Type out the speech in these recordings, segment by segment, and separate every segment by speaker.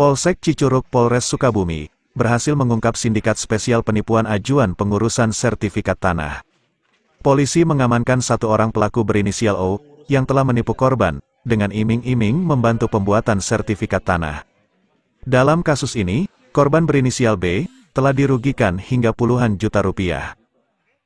Speaker 1: Polsek Cicurug Polres Sukabumi berhasil mengungkap sindikat spesial penipuan ajuan pengurusan sertifikat tanah. Polisi mengamankan satu orang pelaku berinisial O yang telah menipu korban dengan iming-iming membantu pembuatan sertifikat tanah. Dalam kasus ini, korban berinisial B telah dirugikan hingga puluhan juta rupiah.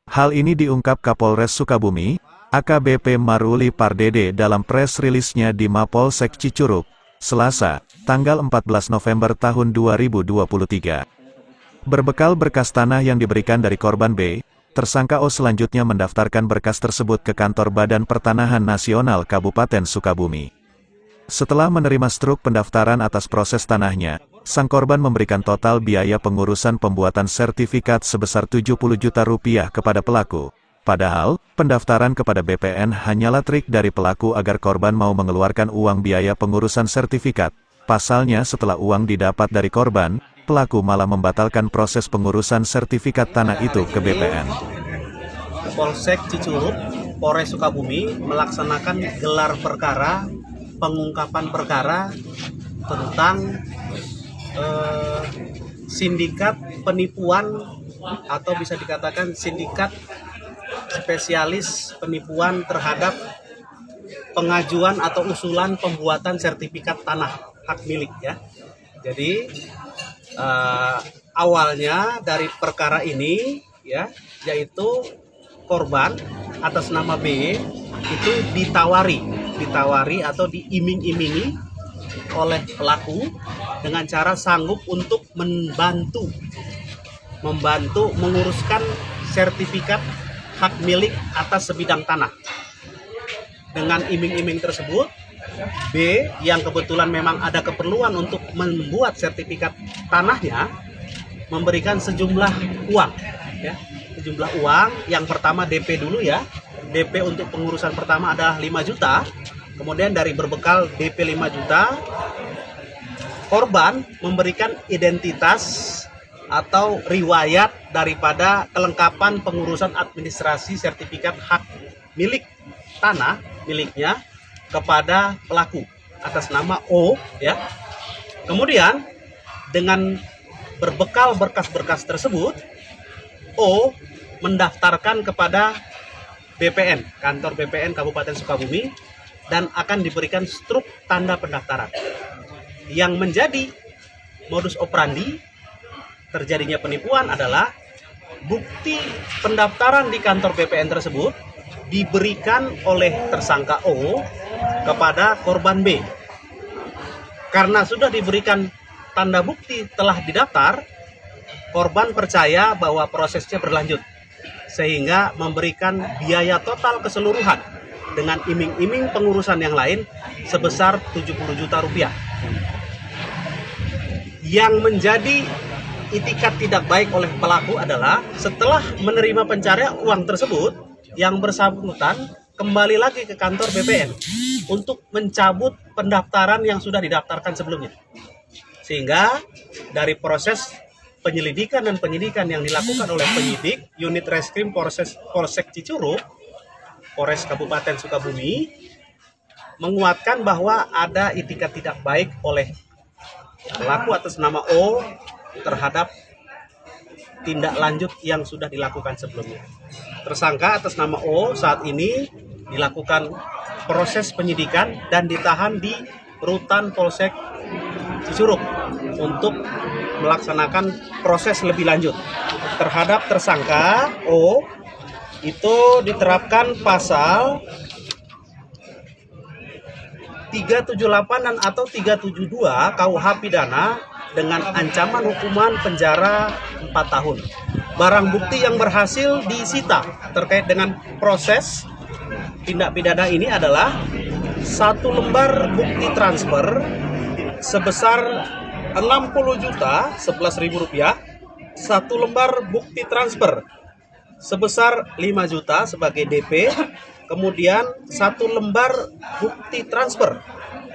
Speaker 1: Hal ini diungkap Kapolres Sukabumi, AKBP Maruli Pardede dalam press rilisnya di Mapolsek Cicurug, Selasa, tanggal 14 November tahun 2023. Berbekal berkas tanah yang diberikan dari korban B, tersangka O selanjutnya mendaftarkan berkas tersebut ke kantor Badan Pertanahan Nasional Kabupaten Sukabumi. Setelah menerima struk pendaftaran atas proses tanahnya, sang korban memberikan total biaya pengurusan pembuatan sertifikat sebesar 70 juta rupiah kepada pelaku. Padahal, pendaftaran kepada BPN hanyalah trik dari pelaku agar korban mau mengeluarkan uang biaya pengurusan sertifikat. Pasalnya setelah uang didapat dari korban, pelaku malah membatalkan proses pengurusan sertifikat tanah itu ke BPN.
Speaker 2: Polsek Cicurug, Polres Sukabumi melaksanakan gelar perkara, pengungkapan perkara tentang sindikat penipuan atau bisa dikatakan sindikat spesialis penipuan terhadap pengajuan atau usulan pembuatan sertifikat tanah hak milik ya. Jadi awalnya dari perkara ini ya, yaitu korban atas nama B itu ditawari atau diiming-imingi oleh pelaku dengan cara sanggup untuk membantu menguruskan sertifikat hak milik atas sebidang tanah. Dengan iming-iming tersebut, B yang kebetulan memang ada keperluan untuk membuat sertifikat tanahnya memberikan sejumlah uang ya. Sejumlah uang, yang pertama DP dulu ya. DP untuk pengurusan pertama adalah 5 juta. Kemudian dari berbekal DP 5 juta, korban memberikan identitas atau riwayat daripada kelengkapan pengurusan administrasi sertifikat hak milik tanah miliknya kepada pelaku atas nama O ya. Kemudian dengan berbekal berkas-berkas tersebut, O mendaftarkan kepada BPN, kantor BPN Kabupaten Sukabumi, dan akan diberikan struk tanda pendaftaran. Yang menjadi modus operandi terjadinya penipuan adalah bukti pendaftaran di kantor BPN tersebut diberikan oleh tersangka O kepada korban B. Karena sudah diberikan tanda bukti telah didaftar, korban percaya bahwa prosesnya berlanjut, sehingga memberikan biaya total keseluruhan dengan iming-iming pengurusan yang lain sebesar 70 juta rupiah. Yang menjadi itikat tidak baik oleh pelaku adalah setelah menerima pencarian uang tersebut, yang bersangkutan kembali lagi ke kantor BPN untuk mencabut pendaftaran yang sudah didaftarkan sebelumnya. Sehingga dari proses penyelidikan dan penyidikan yang dilakukan oleh penyidik unit reskrim Polsek Cicurug, Polres Kabupaten Sukabumi, menguatkan bahwa ada itikat tidak baik oleh pelaku atas nama O terhadap tindak lanjut yang sudah dilakukan sebelumnya. Tersangka atas nama O saat ini dilakukan proses penyidikan dan ditahan di Rutan Polsek Cicurug untuk melaksanakan proses lebih lanjut. Terhadap tersangka O itu diterapkan pasal 378 dan atau 372 KUH Pidana dengan ancaman hukuman penjara 4 tahun. Barang bukti yang berhasil disita terkait dengan proses tindak pidana ini adalah 1 lembar bukti transfer sebesar 60 juta 11.000 rupiah, 1 lembar bukti transfer sebesar 5 juta sebagai DP, kemudian 1 lembar bukti transfer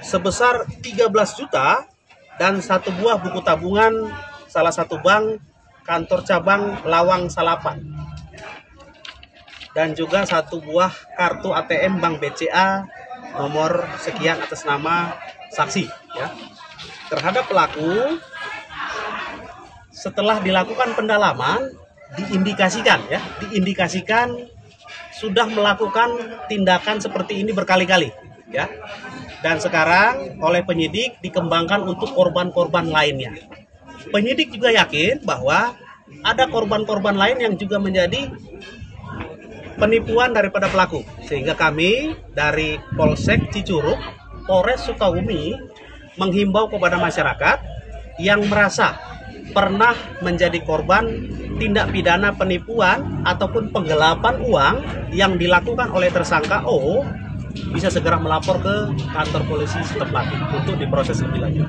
Speaker 2: sebesar 13 juta, dan 1 buah buku tabungan salah satu bank kantor cabang Lawang Salapan, dan juga 1 buah kartu ATM Bank BCA nomor sekian atas nama saksi ya. terhadap pelaku setelah dilakukan pendalaman diindikasikan sudah melakukan tindakan seperti ini berkali-kali ya. Dan sekarang oleh penyidik dikembangkan untuk korban-korban lainnya. Penyidik juga yakin bahwa ada korban-korban lain yang juga menjadi penipuan daripada pelaku. Sehingga kami dari Polsek Cicurug, Polres Sukabumi menghimbau kepada masyarakat yang merasa pernah menjadi korban tindak pidana penipuan ataupun penggelapan uang yang dilakukan oleh tersangka O bisa segera melapor ke kantor polisi setempat untuk diproses lebih lanjut.